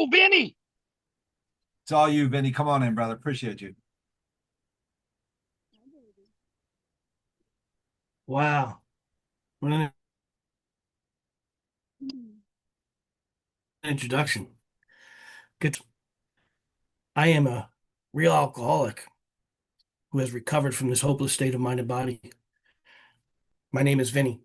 Oh, Vinny. It's all you, Vinny. Come on in, brother. Appreciate you. Wow. What an introduction. Good. I am a real alcoholic who has recovered from this hopeless state of mind and body. My name is Vinny,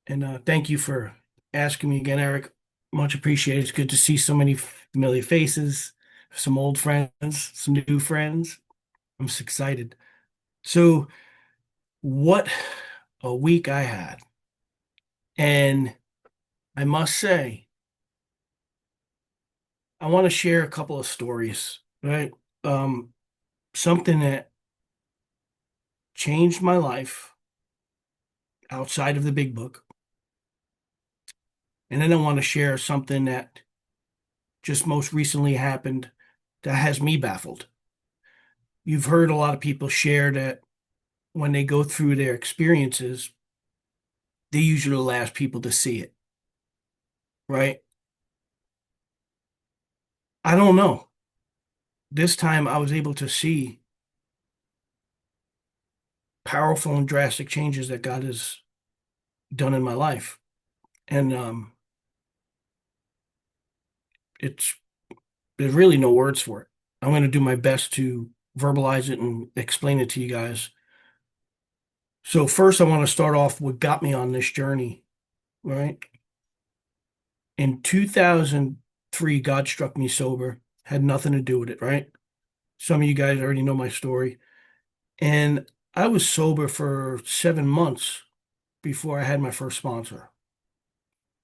and thank you for asking me again, Eric. Much appreciated. It's good to see so many familiar faces, some old friends, some new friends. I'm just excited. So, what a week I had. And I must say, I want to share a couple of stories, right? Um, Something that changed my life outside of the big book. And then I want to share something that just most recently happened that has me baffled. You've heard a lot of people share that when they go through their experiences, they usually the last people to see it, right? I don't know. This time I was able to see powerful and drastic changes that God has done in my life. And it's there's really no words for it. I'm going to do my best to verbalize it and explain it to you guys. So first, I want to start off what got me on this journey, right? In 2003, God struck me sober. Had nothing to do with it, right? Some of you guys already know my story. And I was sober for 7 months before I had my first sponsor.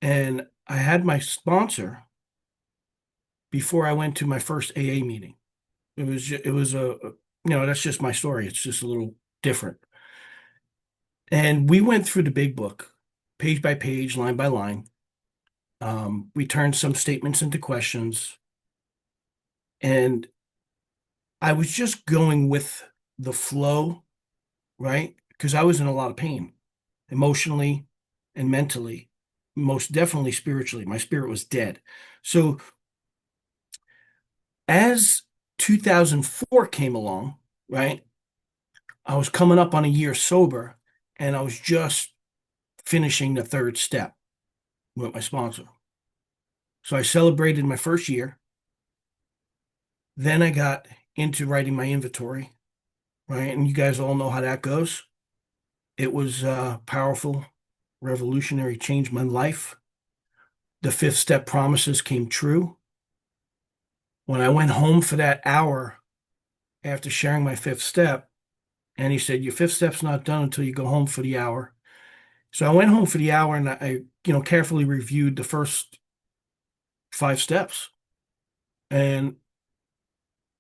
And I had my sponsor before I went to my first AA meeting. That's just my story. It's just a little different. And we went through the big book, page by page, line by line. We turned some statements into questions, and I was just going with the flow, right? Because I was in a lot of pain, emotionally and mentally, most definitely spiritually. My spirit was dead. So as 2004 came along, right, I was coming up on a year sober, and I was just finishing the third step with my sponsor. So I celebrated my first year. Then I got into writing my inventory, right? And you guys all know how that goes. It was powerful, revolutionary, changed my life. The fifth step promises came true. When I went home for that hour after sharing my fifth step, and he said, "Your fifth step's not done until you go home for the hour." So I went home for the hour and I carefully reviewed the first five steps. And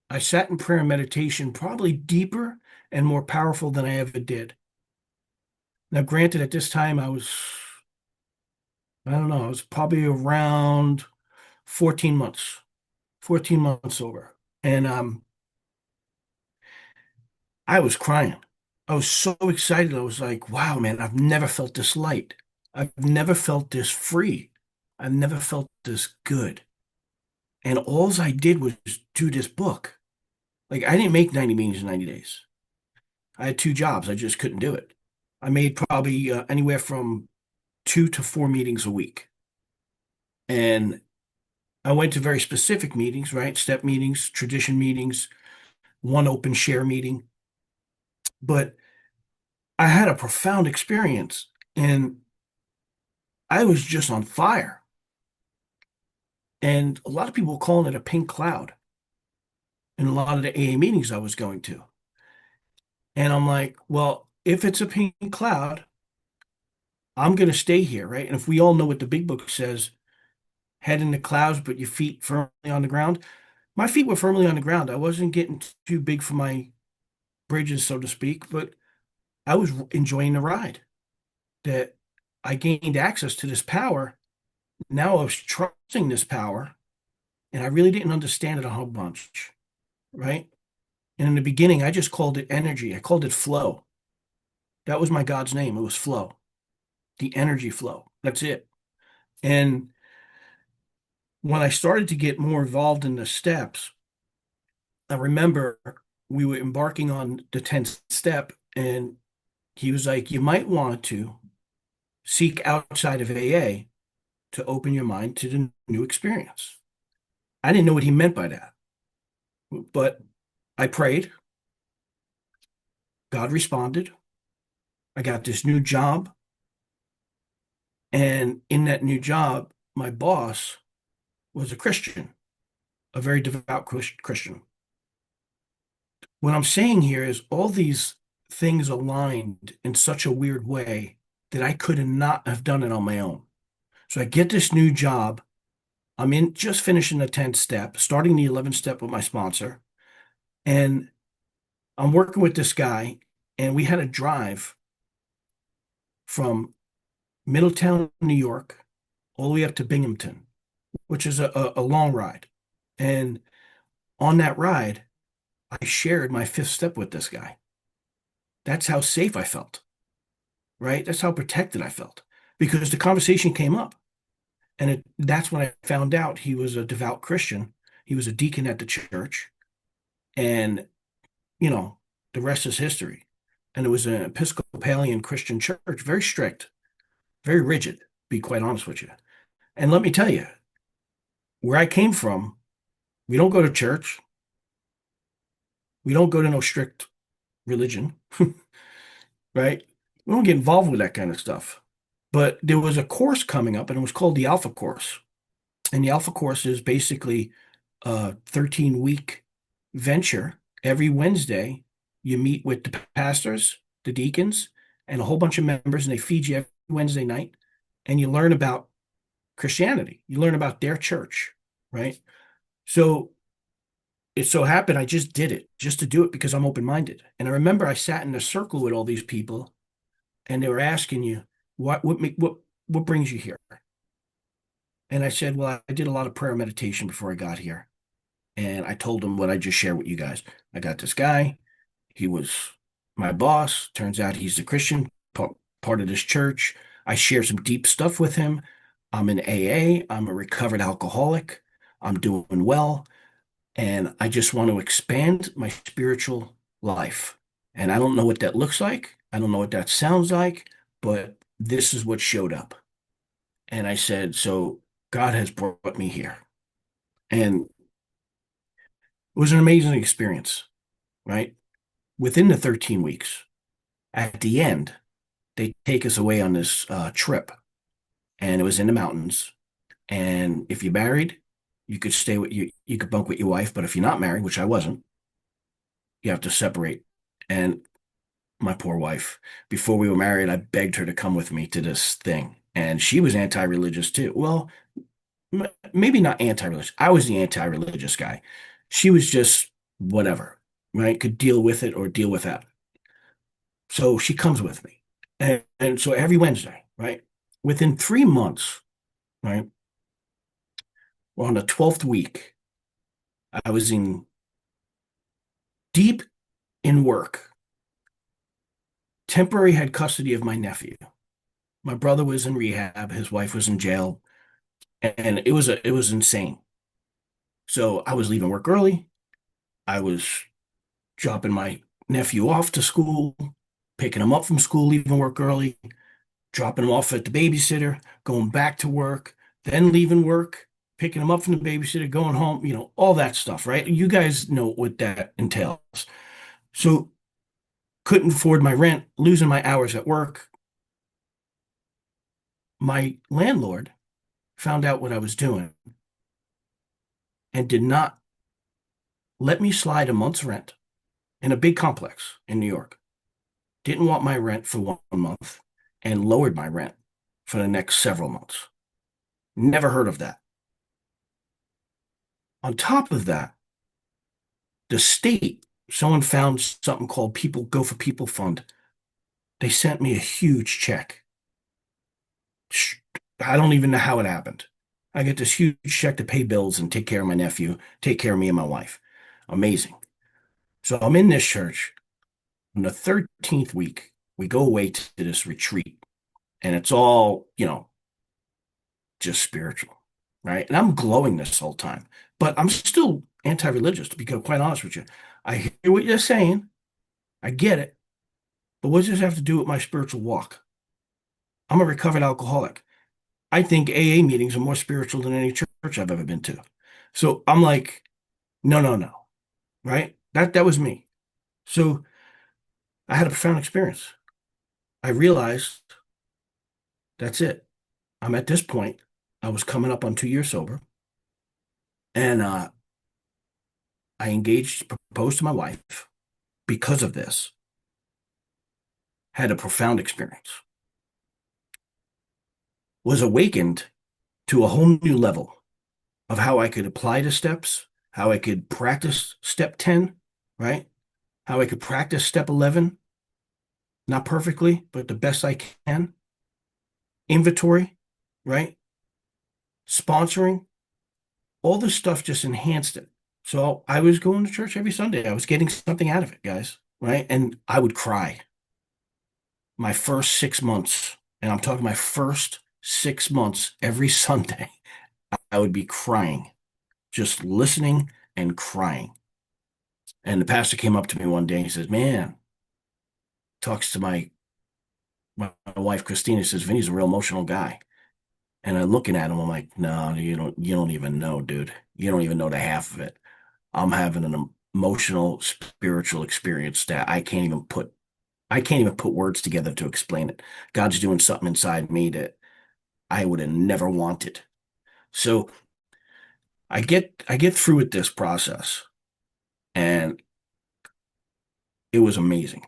I sat in prayer and meditation, probably deeper and more powerful than I ever did. Now, granted, at this time I don't know, I was probably around 14 months, 14 months over. And I was crying. I was so excited. I was like, wow, man, I've never felt this light. I've never felt this free. I've never felt this good. And all I did was do this book. Like, I didn't make 90 meetings in 90 days. I had two jobs. I just couldn't do it. I made probably anywhere from 2 to 4 meetings a week. And I went to very specific meetings, right? Step meetings, tradition meetings, one open share meeting. But I had a profound experience and I was just on fire. And a lot of people were calling it a pink cloud in a lot of the AA meetings I was going to. And I'm like, well, if it's a pink cloud, I'm going to stay here, right? And if we all know what the big book says, head in the clouds, but your feet firmly on the ground. My feet were firmly on the ground. I wasn't getting too big for my bridges, so to speak, but I was enjoying the ride. That I gained access to this power. Now I was trusting this power, and I really didn't understand it a whole bunch, right? And in the beginning, I just called it energy. I called it flow. That was my God's name. It was flow, the energy flow. That's it. And when I started to get more involved in the steps, I remember we were embarking on the 10th step, and he was like, you might want to seek outside of AA to open your mind to the new experience. I didn't know what he meant by that, but I prayed. God responded. I got this new job. And in that new job, my boss was a Christian, a very devout Christian. What I'm saying here is all these things aligned in such a weird way that I could not have done it on my own. So I get this new job. I'm in just finishing the 10th step, starting the 11th step with my sponsor. And I'm working with this guy, and we had a drive from Middletown, New York, all the way up to Binghamton, which is a long ride. And on that ride, I shared my fifth step with this guy. That's how safe I felt, right? That's how protected I felt because the conversation came up. And that's when I found out he was a devout Christian. He was a deacon at the church. And, you know, the rest is history. And it was an Episcopalian Christian church, very strict, very rigid, be quite honest with you. And let me tell you, where I came from, we don't go to church. We don't go to no strict religion, right? We don't get involved with that kind of stuff. But there was a course coming up, and it was called the Alpha Course. And the Alpha Course is basically a 13-week venture. Every Wednesday, you meet with the pastors, the deacons, and a whole bunch of members, and they feed you every Wednesday night. And you learn about Christianity. You learn about their church, right? So it so happened I just did it just to do it because I'm open-minded. And I remember I sat in a circle with all these people, and they were asking you, what brings you here? And I said, well, I did a lot of prayer and meditation before I got here. And I told them what I just shared with you guys. I got this guy. He was my boss. Turns out he's a Christian, part of this church. I share some deep stuff with him. I'm in AA. I'm a recovered alcoholic. I'm doing well. And I just want to expand my spiritual life. And I don't know what that looks like. I don't know what that sounds like, but this is what showed up. And I said, so God has brought me here. And it was an amazing experience, right? Within the 13 weeks, at the end, they take us away on this trip. And it was in the mountains. And if you're married, you could stay with you could bunk with your wife. But if you're not married, which I wasn't, you have to separate. And my poor wife, before we were married, I begged her to come with me to this thing. And she was anti-religious too. Well, maybe not anti-religious. I was the anti-religious guy. She was just whatever, right? Could deal with it or deal with that. So she comes with me. And so every Wednesday, right? Within 3 months, right? We're on the 12th week. I was in deep in work. Temporary had custody of my nephew. My brother was in rehab. His wife was in jail. And it was insane. So I was leaving work early. I was dropping my nephew off to school, picking him up from school, leaving work early, dropping him off at the babysitter, going back to work, then leaving work, picking him up from the babysitter, going home, all that stuff, right? You guys know what that entails. So couldn't afford my rent, losing my hours at work. My landlord found out what I was doing and did not let me slide a month's rent in a big complex in New York. Didn't want my rent for 1 month and lowered my rent for the next several months. Never heard of that. On top of that, the state, someone found something called People Go for People Fund. They sent me a huge check. I don't even know how it happened. I get this huge check to pay bills and take care of my nephew, take care of me and my wife. Amazing. So I'm in this church. On the 13th week, we go away to this retreat, and it's all, just spiritual, right? And I'm glowing this whole time, but I'm still anti-religious, to be quite honest with you. I hear what you're saying. I get it. But what does this have to do with my spiritual walk? I'm a recovered alcoholic. I think AA meetings are more spiritual than any church I've ever been to. So I'm like, no, no, no, right? That was me. So I had a profound experience. I realized that's it. I'm at this point. I was coming up on 2 years sober, and I engaged, proposed to my wife because of this. Had a profound experience. Was awakened to a whole new level of how I could apply the steps, how I could practice step 10, right? How I could practice step 11, not perfectly, but the best I can. Inventory, right? Sponsoring, all this stuff just enhanced it. So I was going to church every Sunday. I was getting something out of it, guys, right? And I would cry my first 6 months, and I'm talking my first 6 months every Sunday. I would be crying, just listening and crying. And the pastor came up to me one day and he says, "Man," talks to my wife Christina, says, "Vinny's a real emotional guy." And I'm looking at him, I'm like, "No, you don't even know, dude. You don't even know the half of it. I'm having an emotional, spiritual experience that I can't even put words together to explain it. God's doing something inside me that I would have never wanted." So I get through with this process, and it was amazing.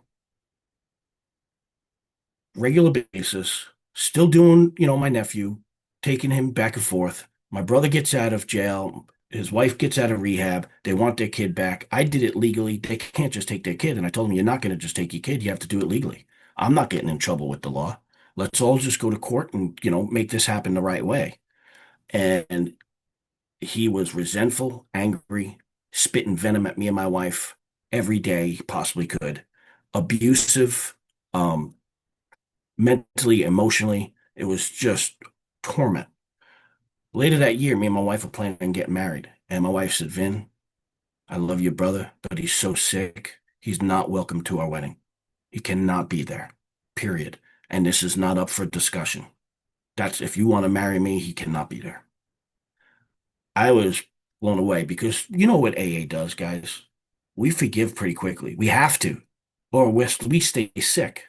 Regular basis, still doing, my nephew, taking him back and forth. My brother gets out of jail. His wife gets out of rehab. They want their kid back. I did it legally. They can't just take their kid. And I told them, "You're not going to just take your kid. You have to do it legally. I'm not getting in trouble with the law. Let's all just go to court and, make this happen the right way." And he was resentful, angry, spitting venom at me and my wife every day he possibly could, abusive, um, mentally, emotionally. It was just torment. Later that year, me and my wife were planning on getting married. And my wife said, "Vin, I love your brother, but he's so sick. He's not welcome to our wedding. He cannot be there, period. And this is not up for discussion. That's if you want to marry me, he cannot be there." I was blown away because you know what AA does, guys? We forgive pretty quickly. We have to, or we stay sick.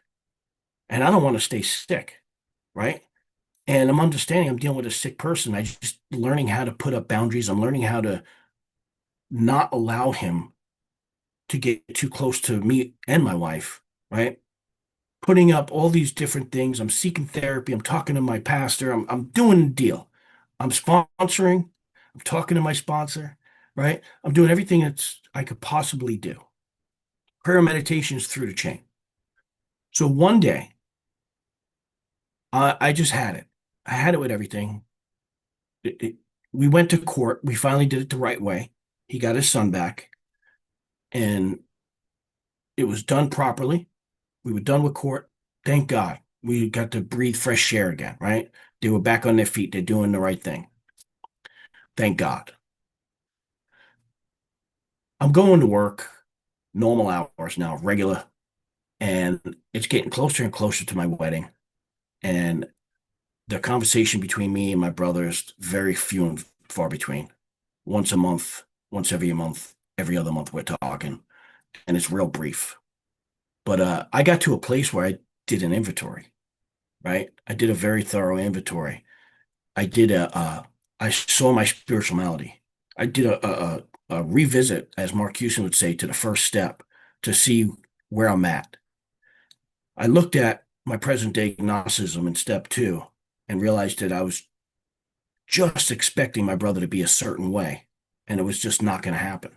And I don't want to stay sick, right? And I'm understanding I'm dealing with a sick person. I just learning how to put up boundaries. I'm learning how to not allow him to get too close to me and my wife, right? Putting up all these different things. I'm seeking therapy. I'm talking to my pastor. I'm doing the deal. I'm sponsoring. I'm talking to my sponsor, right? I'm doing everything that's I could possibly do. Prayer meditation is through the chain. So one day, I just had it. I had it with everything. it, it- we went to court. We finally did it the right way. He got his son back, and it was done properly. We were done with court. Thank God. We got to breathe fresh air again, right? They were back on their feet. They're doing the right thing. Thank God. I'm going to work normal hours now, regular, and it's getting closer and closer to my wedding. And the conversation between me and my brother is very few and far between. Once a month, once every month, every other month, we're talking, and it's real brief. But I got to a place where I did an inventory, right? I did a very thorough inventory. I did I saw my spiritual malady. I did a revisit, as Mark Houston would say, to the first step to see where I'm at. I looked at my present day Gnosticism in step two and realized that I was just expecting my brother to be a certain way, and it was just not going to happen.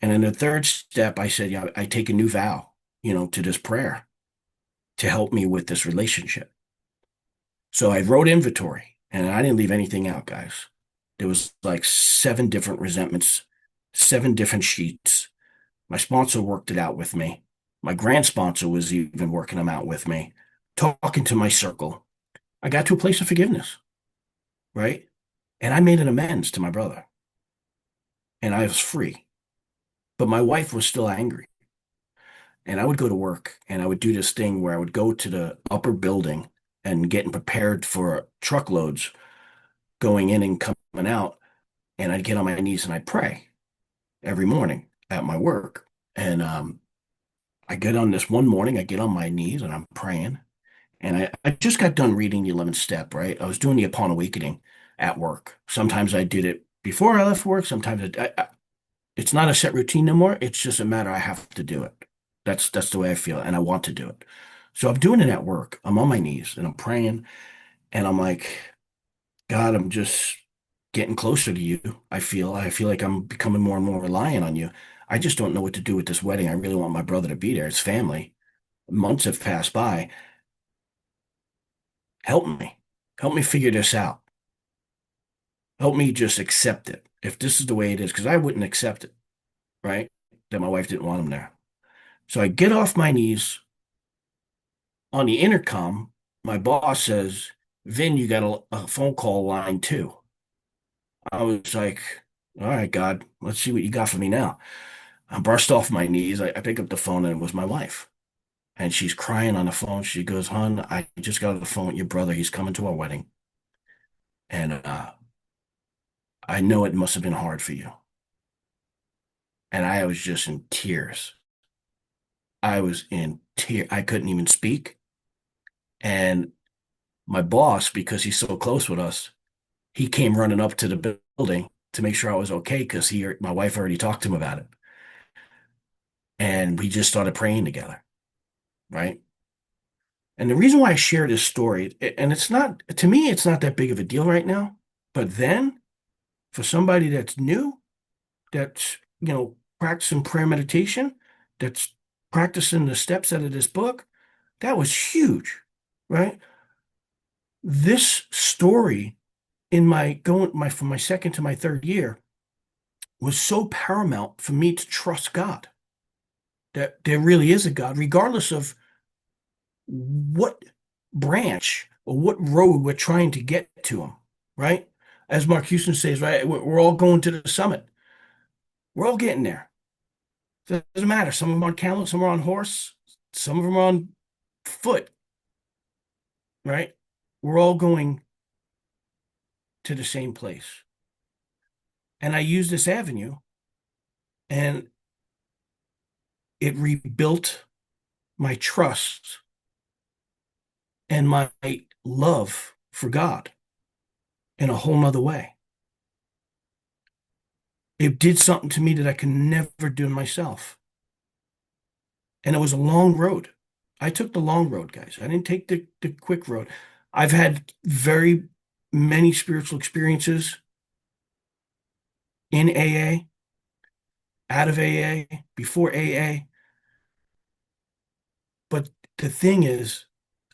And in the third step, I said, "Yeah, I take a new vow, to this prayer to help me with this relationship." So I wrote inventory and I didn't leave anything out, guys. There was like seven different resentments, seven different sheets. My sponsor worked it out with me. My grand sponsor was even working them out with me, talking to my circle. I got to a place of forgiveness, right? And I made an amends to my brother and I was free. But my wife was still angry. And I would go to work and I would do this thing where I would go to the upper building and getting prepared for truckloads going in and coming out. And I'd get on my knees and I'd pray every morning at my work. And I get on this one morning, I get on my knees and I'm praying. And I just got done reading the 11th step, right? I was doing the Upon Awakening at work. Sometimes I did it before I left work. Sometimes it's not a set routine no more. It's just a matter I have to do it. That's the way I feel, and I want to do it. So I'm doing it at work. I'm on my knees and I'm praying, and I'm like, God, I'm just getting closer to you. I feel like I'm becoming more and more reliant on you. I just don't know what to do with this wedding. I really want my brother to be there. It's family. Months have passed by. Help me. Help me figure this out. Help me just accept it. If this is the way it is, because I wouldn't accept it, right? That my wife didn't want him there. So I get off my knees on the intercom. My boss says, Vin, you got a phone call line too. I was like, all right, God, let's see what you got for me now. I brushed off my knees. I pick up the phone and it was my wife. And she's crying on the phone. She goes, Hon, I just got off the phone with your brother. He's coming to our wedding. And I know it must have been hard for you. And I was just in tears. I was in tears. I couldn't even speak. And my boss, because he's so close with us, he came running up to the building to make sure I was okay because my wife already talked to him about it. And we just started praying together, right? And the reason why I share this story, and it's not, to me, it's not that big of a deal right now. But then for somebody that's new, that's, practicing prayer meditation, that's practicing the steps out of this book, that was huge, right? This story in from my second to my third year was so paramount for me to trust God, that there really is a God, regardless of what branch or what road we're trying to get to him, right? As Mark Houston says, right, we're all going to the summit. We're all getting there. It doesn't matter. Some of them are on camel, some are on horse, some of them are on foot, right? We're all going to the same place. And I use this avenue and it rebuilt my trust and my love for God in a whole nother way. It did something to me that I could never do myself. And it was a long road. I took the long road, guys. I didn't take the quick road. I've had very many spiritual experiences in AA, out of AA, before AA. But the thing is,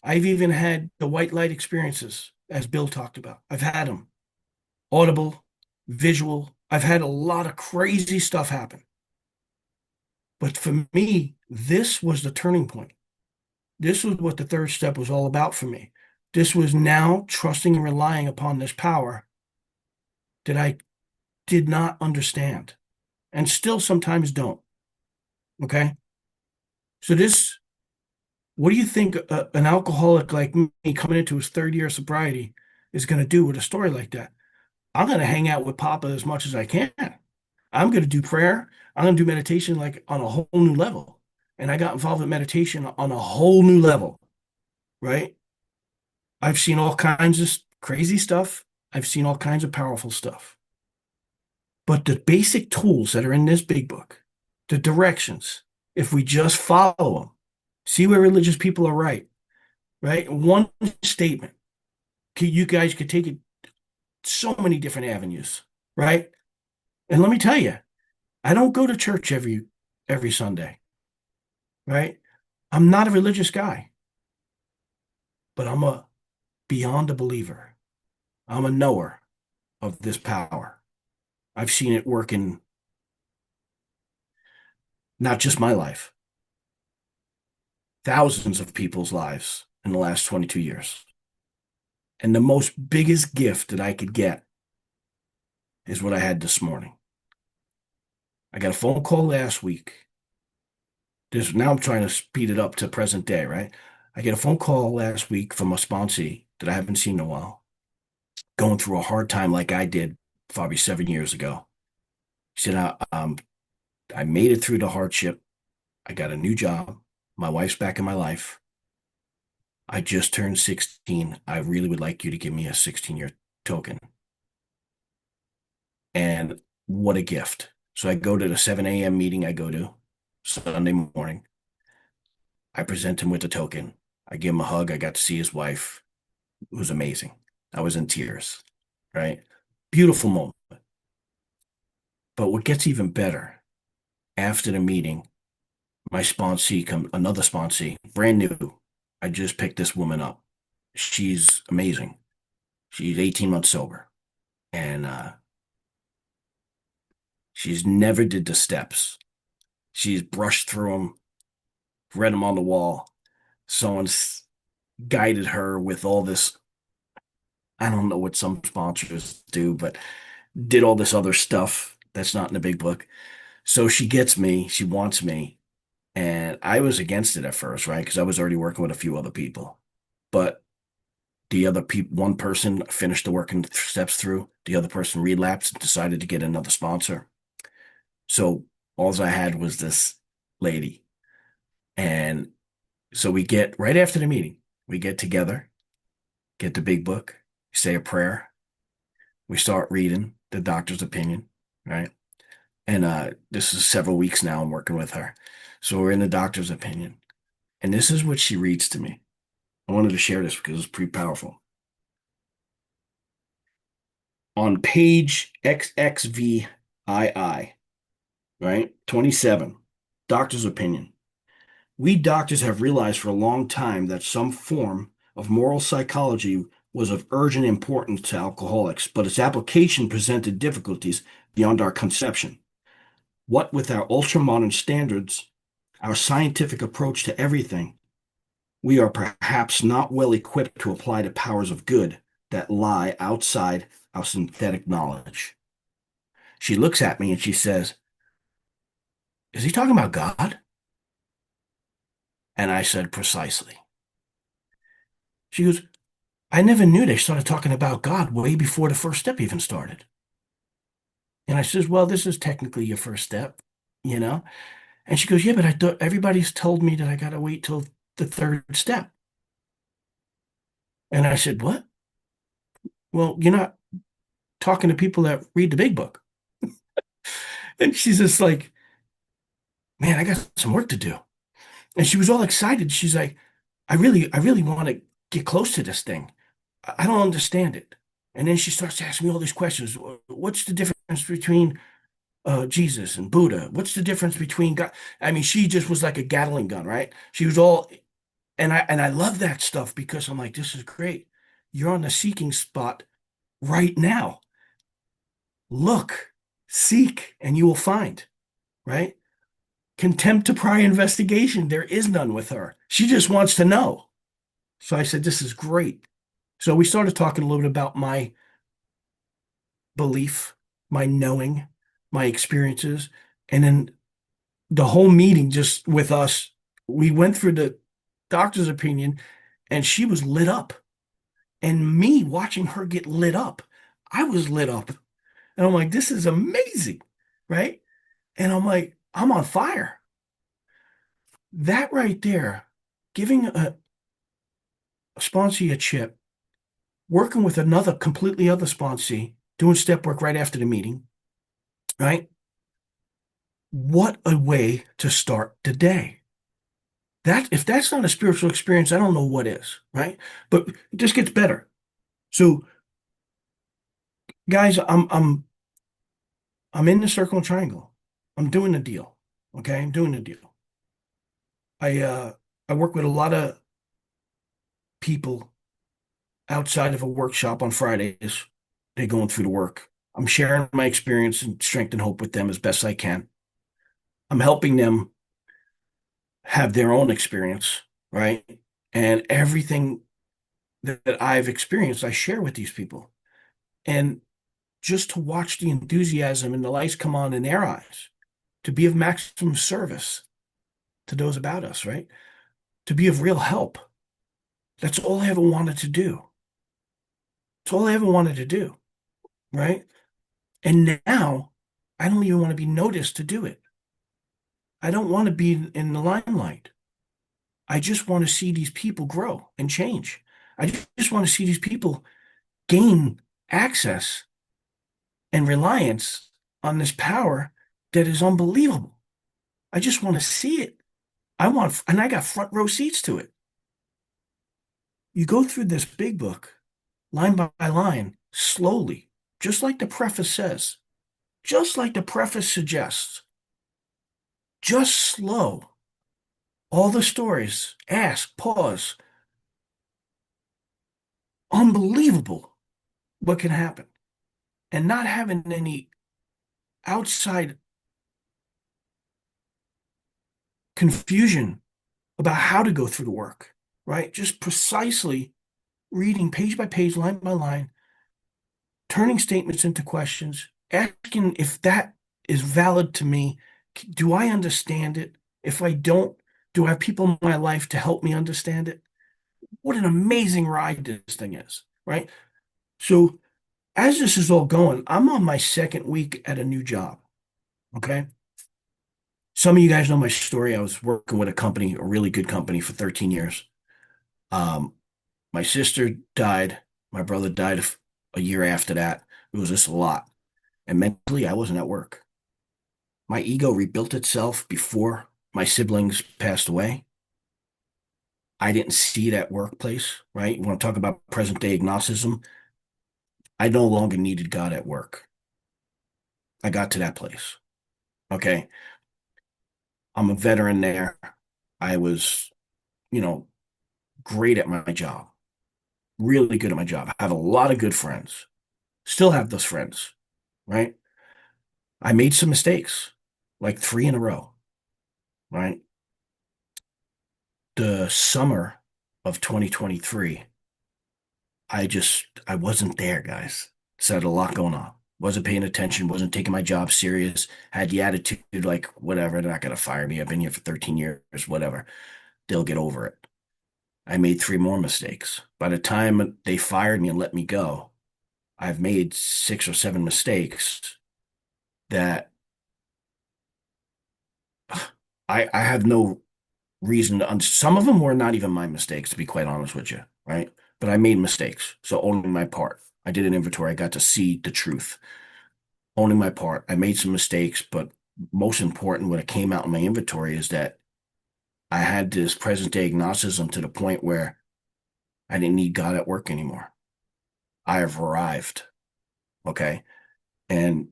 I've even had the white light experiences, as Bill talked about. I've had them audible, visual. I've had a lot of crazy stuff happen. But for me, this was the turning point. This was what the third step was all about for me. This was now trusting and relying upon this power that I did not understand and still sometimes don't. Okay. So what do you think an alcoholic like me coming into his third year of sobriety is going to do with a story like that? I'm going to hang out with Papa as much as I can. I'm going to do prayer. I'm going to do meditation like on a whole new level. And I got involved in meditation on a whole new level, right? I've seen all kinds of crazy stuff. I've seen all kinds of powerful stuff. But the basic tools that are in this big book, the directions, if we just follow them, see where religious people are right? One statement, you guys could take it so many different avenues, right? And let me tell you, I don't go to church every Sunday, right? I'm not a religious guy, but I'm a beyond a believer. I'm a knower of this power. I've seen it work in not just my life, thousands of people's lives in the last 22 years. And the most biggest gift that I could get is what I had this morning. I got a phone call last week. This now I'm trying to speed it up to present day, right? I get a phone call last week from a sponsee that I haven't seen in a while, going through a hard time like I did probably 7 years ago. He said, I made it through the hardship. I got a new job. My wife's back in my life. I just turned 16. I really would like you to give me a 16-year token. And what a gift. So I go to the 7 a.m. meeting I go to Sunday morning. I present him with the token. I give him a hug. I got to see his wife. It was amazing. I was in tears, right? Beautiful moment. But what gets even better, after the meeting, my sponsee another sponsee, brand new. I just picked this woman up. She's amazing. She's 18 months sober. And she's never did the steps. She's brushed through them, read them on the wall. Someone's guided her with all this. I don't know what some sponsors do, but did all this other stuff that's not in the big book. So she gets me, she wants me. And I was against it at first, right? Because I was already working with a few other people. But the other people, one person finished the work and steps through, the other person relapsed and decided to get another sponsor. So all I had was this lady. And so we get right after the meeting, we get together, get the big book, say a prayer, we start reading the doctor's opinion, right? And this is several weeks now I'm working with her. So we're in the doctor's opinion. And this is what she reads to me. I wanted to share this because it's pretty powerful. On page XXVII, right? 27, doctor's opinion. We doctors have realized for a long time that some form of moral psychology was of urgent importance to alcoholics, but its application presented difficulties beyond our conception. What with our ultra-modern standards, our scientific approach to everything, we are perhaps not well equipped to apply the powers of good that lie outside our synthetic knowledge. She looks at me and she says, is he talking about God? And I said, precisely. She goes, I never knew they started talking about God way before the first step even started. And I says, well, this is technically your first step, you know? And she goes, yeah, but I thought everybody's told me that I got to wait till the third step. And I said, what? Well, you're not talking to people that read the big book. And she's just like, man, I got some work to do. And she was all excited. She's like, I really want to get close to this thing. I don't understand it. And then she starts asking me all these questions. What's the difference between Jesus and Buddha? What's the difference between God? I mean, she just was like a Gatling gun, right? She was all, and I love that stuff because I'm like, this is great. You're on the seeking spot right now. Look, seek, and you will find, right? Contempt to prior investigation. There is none with her. She just wants to know. So I said, this is great. So we started talking a little bit about my belief, my knowing, my experiences. And then the whole meeting just with us, we went through the doctor's opinion and she was lit up. And me watching her get lit up, I was lit up. And I'm like, this is amazing, right? And I'm like, I'm on fire. That right there, giving a sponsee a chip, working with another completely other sponsee, doing step work right after the meeting, right? What a way to start the day. That if that's not a spiritual experience, I don't know what is, right? But it just gets better. So, guys, I'm in the circle and triangle. I'm doing the deal. Okay, I'm doing the deal. I uh I work with a lot of people outside of a workshop on Fridays. They're going through the work. I'm sharing my experience and strength and hope with them as best I can. I'm helping them have their own experience, right? And everything that I've experienced, I share with these people. And just to watch the enthusiasm and the lights come on in their eyes, to be of maximum service to those about us, right? To be of real help. That's all I ever wanted to do. That's all I ever wanted to do, right? And now I don't even want to be noticed to do it. I don't want to be in the limelight. I just want to see these people grow and change. I just want to see these people gain access and reliance on this power that is unbelievable. I just want to see it. And I got front row seats to it. You go through this big book, line by line, slowly, just like the preface says, just like the preface suggests, just slow. All the stories, ask, pause. Unbelievable what can happen. And not having any outside confusion about how to go through the work, right? Just precisely reading page by page, line by line, turning statements into questions, asking if that is valid to me. Do I understand it? If I don't, do I have people in my life to help me understand it? What an amazing ride this thing is, right? So, as this is all going, I'm on my second week at a new job. Okay. Some of you guys know my story. I was working with a company, a really good company for 13 years. Um, my sister died. My brother died a year after that. It was just a lot. And mentally, I wasn't at work. My ego rebuilt itself before my siblings passed away. I didn't see that workplace, right? You want to talk about present day agnosticism? I no longer needed God at work. I got to that place. Okay. I'm a veteran there. I was, you know, great at my job, really good at my job. I have a lot of good friends, still have those friends, right? I made some mistakes, like three in a row, right? The summer of 2023, I wasn't there, guys. So I had a lot going on. Wasn't paying attention, wasn't taking my job serious, had the attitude like, whatever, they're not going to fire me. I've been here for 13 years, whatever. They'll get over it. I made three more mistakes. By the time they fired me and let me go, I've made six or seven mistakes that I have no reason to. Some of them were not even my mistakes, to be quite honest with you, right? But I made mistakes. So owning my part. I did an inventory. I got to see the truth. Owning my part. I made some mistakes, but most important, what it came out in my inventory is that I had this present day agnosticism to the point where I didn't need God at work anymore. I have arrived. Okay. And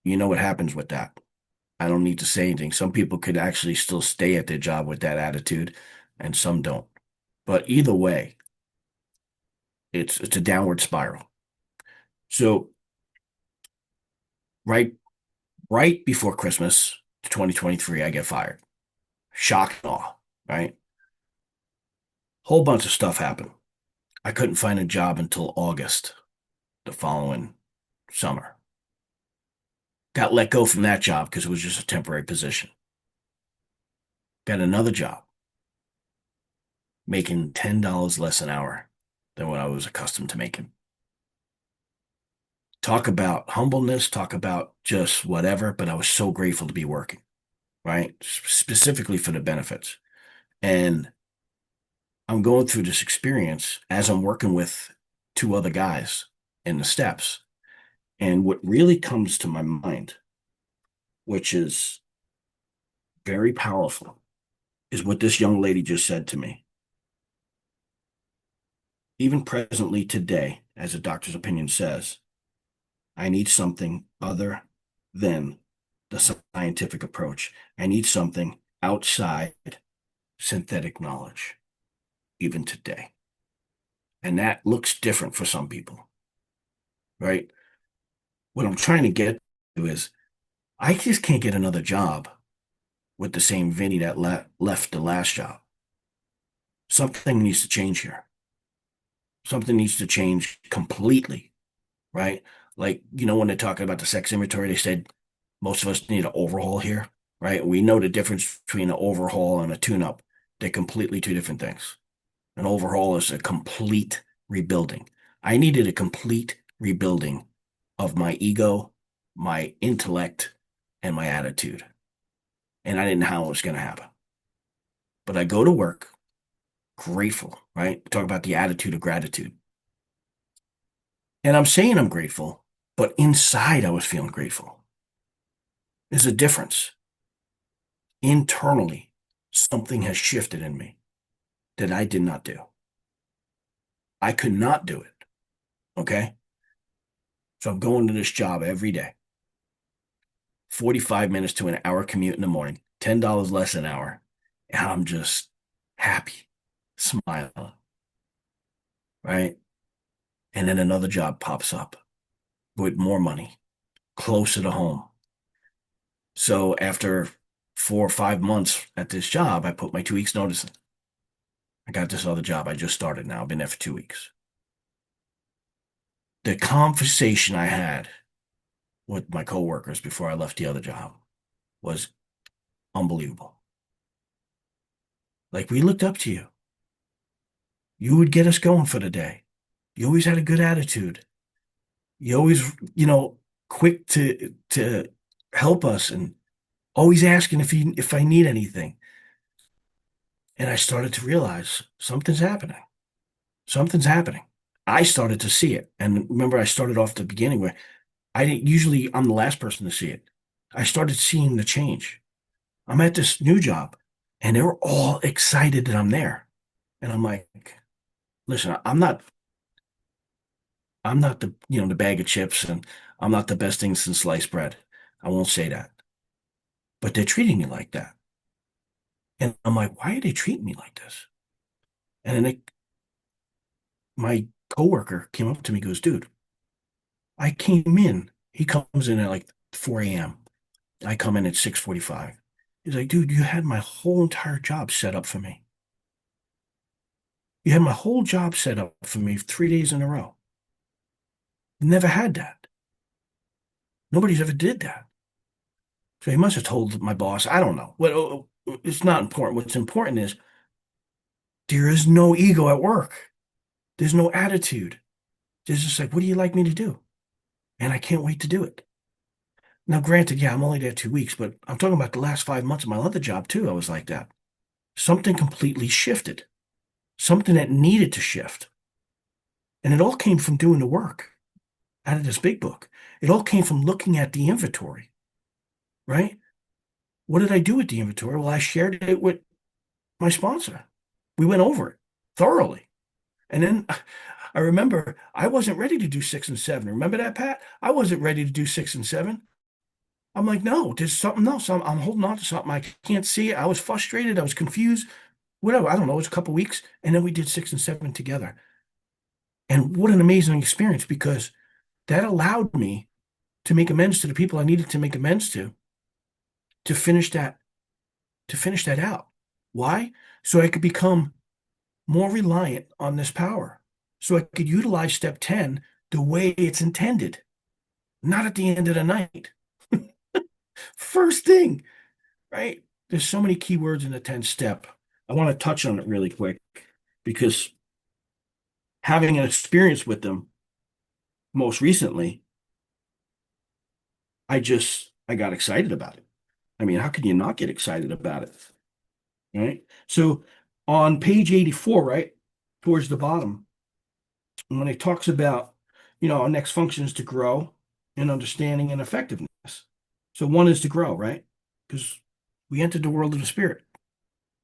you know what happens with that. I don't need to say anything. Some people could actually still stay at their job with that attitude, and some don't. But either way, it's a downward spiral. So right right before Christmas 2023, I get fired. Shock and awe, right? Whole bunch of stuff happened. I couldn't find a job until August the following summer. Got let go from that job because it was just a temporary position. Got another job, making $10 less an hour than what I was accustomed to making. Talk about humbleness, talk about just whatever, but I was so grateful to be working, right? Specifically for the benefits. And I'm going through this experience as I'm working with two other guys in the steps. And what really comes to my mind, which is very powerful, is what this young lady just said to me. Even presently today, as a doctor's opinion says, I need something other than the scientific approach. I need something outside synthetic knowledge, even today. And that looks different for some people, right? What I'm trying to get to is I just can't get another job with the same Vinny that left the last job. Something needs to change here. Something needs to change completely, right? Like, when they're talking about the sex inventory, they said most of us need an overhaul here, right? We know the difference between an overhaul and a tune-up. They're completely two different things. An overhaul is a complete rebuilding. I needed a complete rebuilding of my ego, my intellect, and my attitude. And I didn't know how it was going to happen. But I go to work grateful, right? Talk about the attitude of gratitude. And I'm saying I'm grateful, but inside I was feeling grateful. There's a difference. Internally, something has shifted in me that I did not do. I could not do it. Okay. So I'm going to this job every day, 45 minutes to an hour commute in the morning, $10 less an hour. And I'm just happy, smiling, right? And then another job pops up with more money, closer to home. So after 4 or 5 months at this job, I put my 2 weeks notice in. I got this other job. I just started now. I've been there for 2 weeks. The conversation I had with my coworkers before I left the other job was unbelievable. Like, we looked up to you. You would get us going for the day. You always had a good attitude. You always, quick to help us and always asking if I need anything. And I started to realize something's happening. Something's happening. I started to see it. And remember, I started off the beginning where I didn't usually I'm the last person to see it. I started seeing the change. I'm at this new job and they're all excited that I'm there. And I'm like, listen, I'm not the bag of chips, and I'm not the best thing since sliced bread. I won't say that. But they're treating me like that. And I'm like, why are they treating me like this? And then my coworker came up to me and goes, dude, I came in. He comes in at like 4 a.m. I come in at 6:45. He's like, dude, you had my whole entire job set up for me. You had my whole job set up for me 3 days in a row. Never had that. Nobody's ever did that. So he must have told my boss. I don't know. Well, it's not important. What's important is there is no ego at work. There's no attitude. There's just like, what do you like me to do? And I can't wait to do it. Now, granted, yeah, I'm only there 2 weeks, but I'm talking about the last 5 months of my other job too. I was like that. Something completely shifted. Something that needed to shift. And it all came from doing the work out of this big book. It all came from looking at the inventory, right? What did I do with the inventory? Well, I shared it with my sponsor. We went over it thoroughly. And then I remember I wasn't ready to do 6 and 7. Remember that, Pat? I wasn't ready to do 6 and 7. I'm like, no, there's something else. I'm holding on to something. I can't see it. I was frustrated. I was confused. Whatever. I don't know. It was a couple weeks. And then we did 6 and 7 together. And what an amazing experience, because that allowed me to make amends to the people I needed to make amends to finish that, to finish that out. Why? So I could become more reliant on this power. So I could utilize step 10 the way it's intended, not at the end of the night. First thing, right? There's so many keywords in the 10 step. I want to touch on it really quick because having an experience with them most recently, I got excited about it. I mean, how can you not get excited about it? Right? So on page 84, right, towards the bottom, when it talks about, our next function is to grow in understanding and effectiveness. So one is to grow, right? Because we entered the world of the spirit,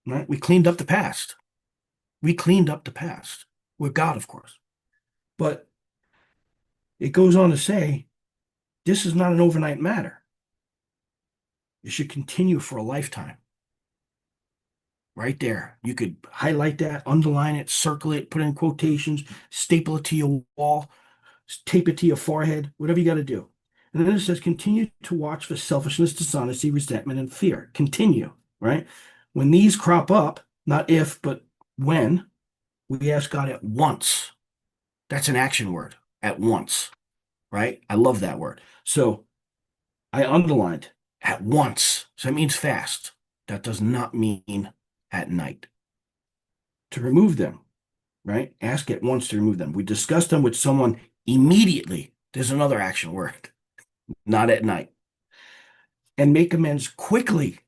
right? We cleaned up the past. We cleaned up the past with God, of course. But it goes on to say, this is not an overnight matter. It should continue for a lifetime. Right there. You could highlight that, underline it, circle it, put it in quotations, staple it to your wall, tape it to your forehead, whatever you got to do. And then it says, continue to watch for selfishness, dishonesty, resentment, and fear. Continue, right? When these crop up, not if, but when, we ask God at once. That's an action word, at once, right? I love that word. So I underlined at once. So that means fast. That does not mean at night. To remove them, right? Ask at once to remove them. We discuss them with someone immediately. There's another action word, not at night. And make amends quickly,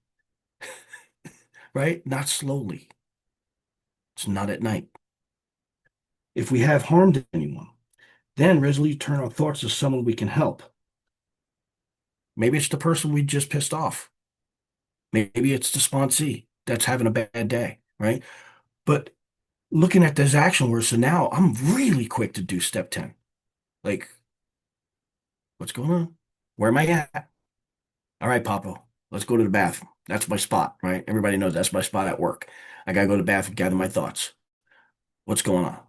right? Not slowly. It's not at night. If we have harmed anyone, then resolutely turn our thoughts to someone we can help. Maybe it's the person we just pissed off. Maybe it's the sponsee that's having a bad day, right? But looking at this action word, so now I'm really quick to do step 10. Like, what's going on? Where am I at? All right, Papa, let's go to the bathroom. That's my spot, right? Everybody knows that's my spot at work. I gotta go to the bathroom, gather my thoughts. What's going on?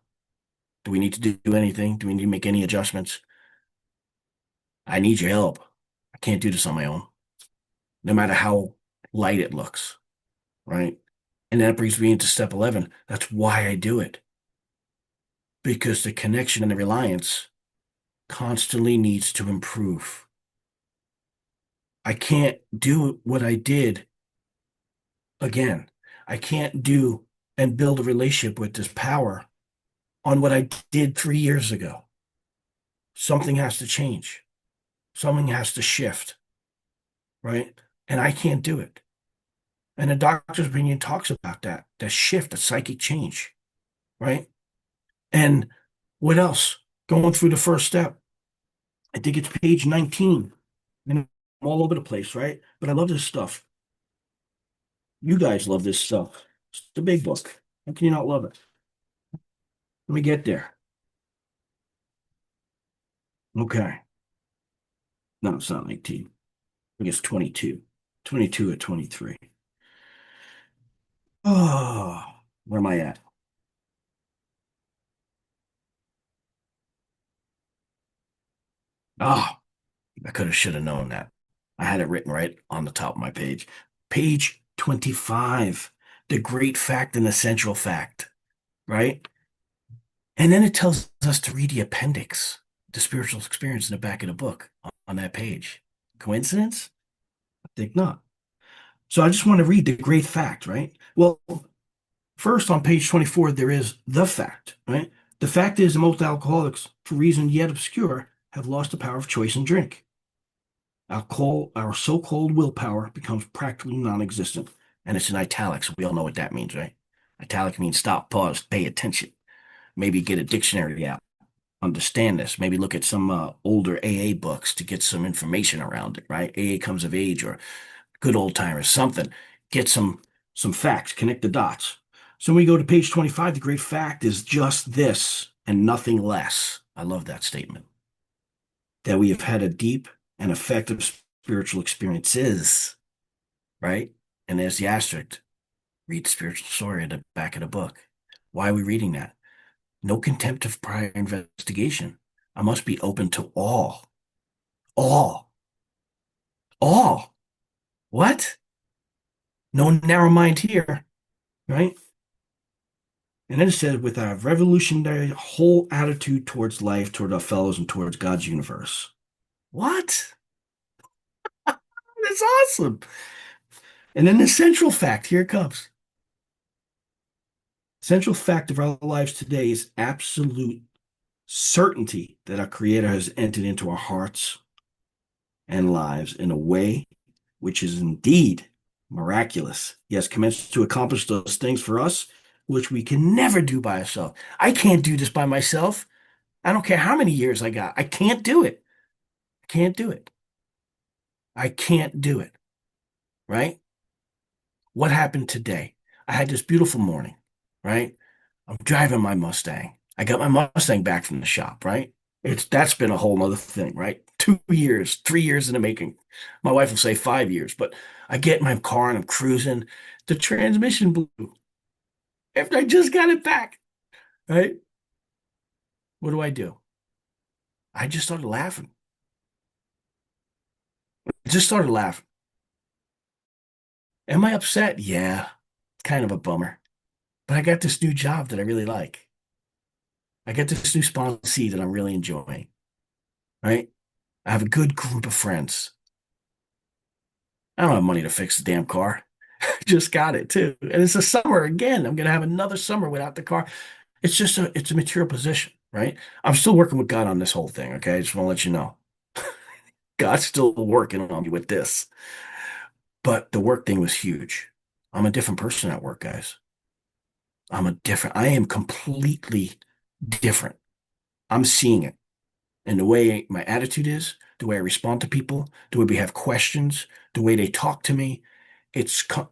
Do we need to do anything? Do we need to make any adjustments? I need your help. I can't do this on my own, no matter how light it looks, right? And that brings me into step 11. That's why I do it. Because the connection and the reliance constantly needs to improve. I can't do what I did again. I can't do and build a relationship with this power on what I did 3 years ago. Something has to change. Something has to shift, right? And I can't do it. And the doctor's opinion talks about that shift, that psychic change, right? And what else? Going through the first step. I think it's page 19. And I'm all over the place, right? But I love this stuff. You guys love this stuff. It's the big book. How can you not love it? Let me get there. Okay. No, it's not 19. I guess 22. 22 or 23. Oh, where am I at? Oh, I could have should have known that. I had it written right on the top of my page. Page 25. The great fact and the central fact, right? And then it tells us to read the appendix, the spiritual experience in the back of the book on that page. Coincidence? I think not. So I just want to read the great fact, right? Well, first on page 24, there is the fact, right? The fact is most alcoholics, for reason yet obscure, have lost the power of choice and drink. Our so-called willpower becomes practically non-existent. And it's in italics. We all know what that means, right? Italic means stop, pause, pay attention. Maybe get a dictionary out, understand this. Maybe look at some older AA books to get some information around it, right? AA comes of age or good old timers, something. Get some facts, connect the dots. So when we go to page 25, the great fact is just this and nothing less. I love that statement. That we have had a deep and effective spiritual experiences, right? And there's the asterisk. Read the spiritual story at the back of the book. Why are we reading that? No contempt of prior investigation. I must be open to all. All. All. What? No narrow mind here, right? And then it says, with our revolutionary whole attitude towards life, toward our fellows, and towards God's universe. What? That's awesome. And then the central fact, here it comes. Central fact of our lives today is absolute certainty that our Creator has entered into our hearts and lives in a way which is indeed miraculous. He has commenced to accomplish those things for us, which we can never do by ourselves. I can't do this by myself. I don't care how many years I got. I can't do it. I can't do it. I can't do it. Right? What happened today? I had this beautiful morning, right? I'm driving my Mustang. I got my Mustang back from the shop, right? That's been a whole nother thing, right? 2 years, 3 years in the making. My wife will say 5 years, but I get in my car and I'm cruising. The transmission blew after I just got it back, right? What do? I just started laughing. I just started laughing. Am I upset? Yeah, it's kind of a bummer. But I got this new job that I really like. I got this new sponsee that I'm really enjoying. right? I have a good group of friends. I don't have money to fix the damn car. Just got it too. And it's a summer again. I'm gonna have another summer without the car. It's a material position, right? I'm still working with God on this whole thing, okay? I just want to let you know. God's still working on me with this. But the work thing was huge. I'm a different person at work, guys. I am completely different. I'm seeing it. And the way my attitude is, the way I respond to people, the way we have questions, the way they talk to me,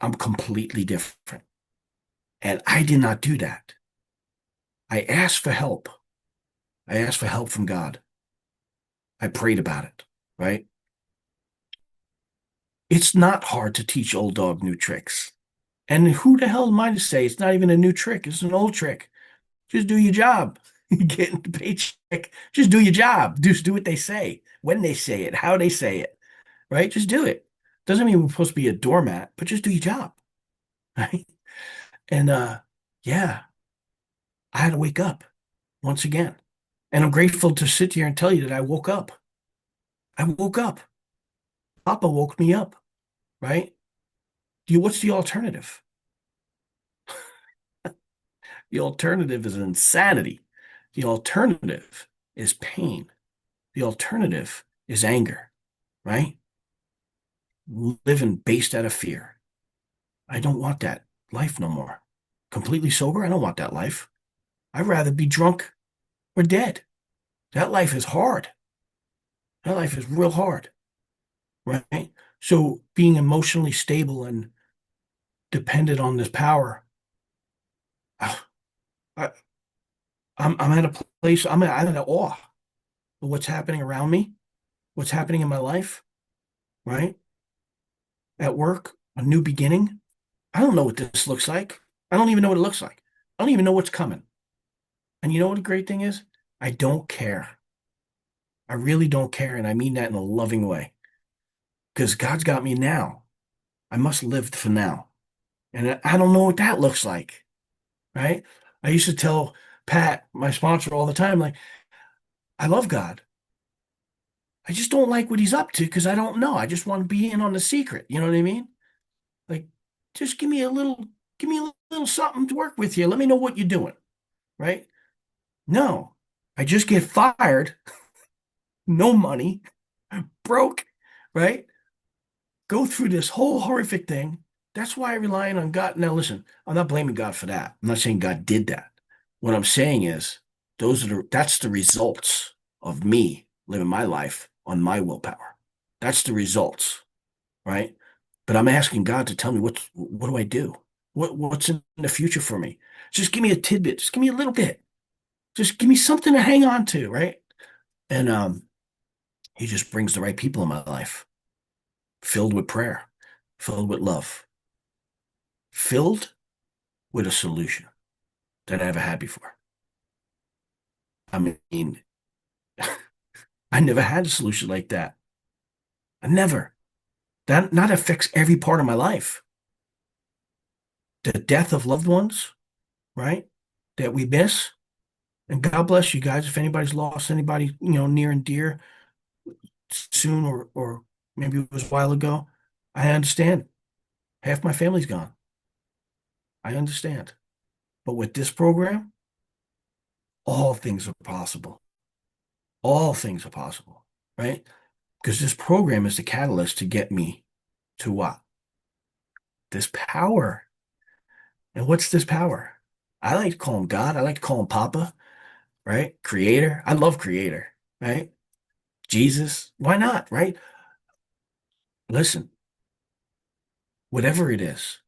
I'm completely different. And I did not do that. I asked for help. I asked for help from God. I prayed about it, right? It's not hard to teach old dog new tricks. And who the hell am I to say it's not even a new trick? It's an old trick. Just do your job. You get the paycheck. Just do your job. Just do what they say, when they say it, how they say it, right? Just do it. Doesn't mean we're supposed to be a doormat, but just do your job, right? And yeah, I had to wake up once again. And I'm grateful to sit here and tell you that I woke up. I woke up. Papa woke me up, right? What's the alternative? The alternative is insanity. The alternative is pain. The alternative is anger, right? Living based out of fear. I don't want that life no more. Completely sober, I don't want that life. I'd rather be drunk or dead. That life is hard. That life is real hard, right? So being emotionally stable and dependent on this power, ah, I, I'm at a place, I'm at awe of what's happening around me, what's happening in my life, right? At work, a new beginning. I don't know what this looks like. I don't even know what it looks like. I don't even know what's coming. And you know what the great thing is? I don't care. I really don't care. And I mean that in a loving way because God's got me now. I must live for now. And I don't know what that looks like, right? I used to tell Pat, my sponsor, all the time, like, I love God. I just don't like what he's up to because I don't know. I just want to be in on the secret. You know what I mean? Like, just give me a little something to work with here. Let me know what you're doing, right? No, I just get fired, no money, broke, right? Go through this whole horrific thing. That's why I rely on God. Now, listen, I'm not blaming God for that. I'm not saying God did that. What I'm saying is that's the results of me living my life on my willpower. That's the results, right? But I'm asking God to tell me what do I do? What's in the future for me? Just give me a tidbit. Just give me a little bit. Just give me something to hang on to, right? And he just brings the right people in my life, filled with prayer, filled with love, filled with a solution that I never had before. I mean, I never had a solution like that. I never. That affects every part of my life. The death of loved ones, right? That we miss. And God bless you guys. If anybody's lost anybody, near and dear soon or maybe it was a while ago, I understand. Half my family's gone. I understand. But with this program, all things are possible. All things are possible, right? Because this program is the catalyst to get me to what? This power. And what's this power? I like to call him God. I like to call him Papa, right? Creator. I love Creator, right? Jesus. Why not, right? Listen, whatever it is,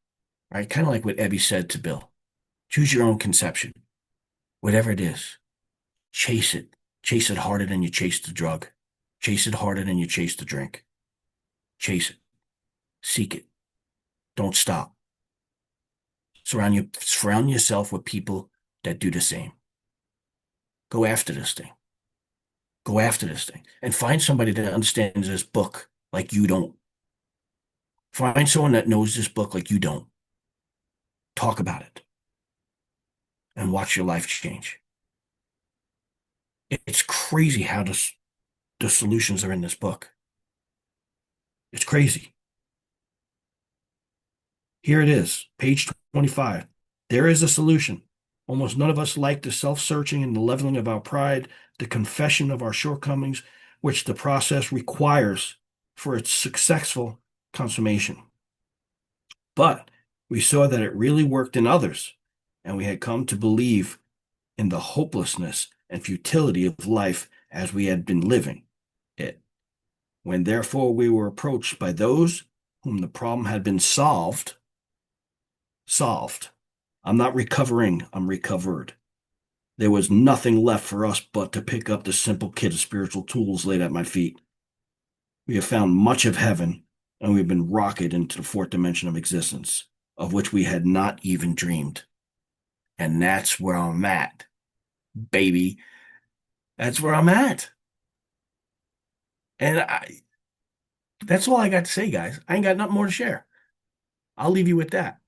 right? Kind of like what Ebby said to Bill. Choose your own conception. Whatever it is, chase it. Chase it harder than you chase the drug. Chase it harder than you chase the drink. Chase it. Seek it. Don't stop. Surround yourself with people that do the same. Go after this thing. Go after this thing. And find somebody that understands this book like you don't. Find someone that knows this book like you don't. Talk about it and watch your life change. It's crazy how this the solutions are in this book. It's crazy. Here it is, page 25. There is a solution. Almost none of us like the self-searching and the leveling of our pride, the confession of our shortcomings, which the process requires for its successful consummation. But we saw that it really worked in others, and we had come to believe in the hopelessness and futility of life as we had been living it. When therefore we were approached by those whom the problem had been solved. I'm not recovering, I'm recovered. There was nothing left for us but to pick up the simple kit of spiritual tools laid at my feet. We have found much of heaven, and we've been rocketed into the fourth dimension of existence, of which we had not even dreamed. And that's where I'm at, baby. That's where I'm at. And that's all I got to say, guys. I ain't got nothing more to share. I'll leave you with that.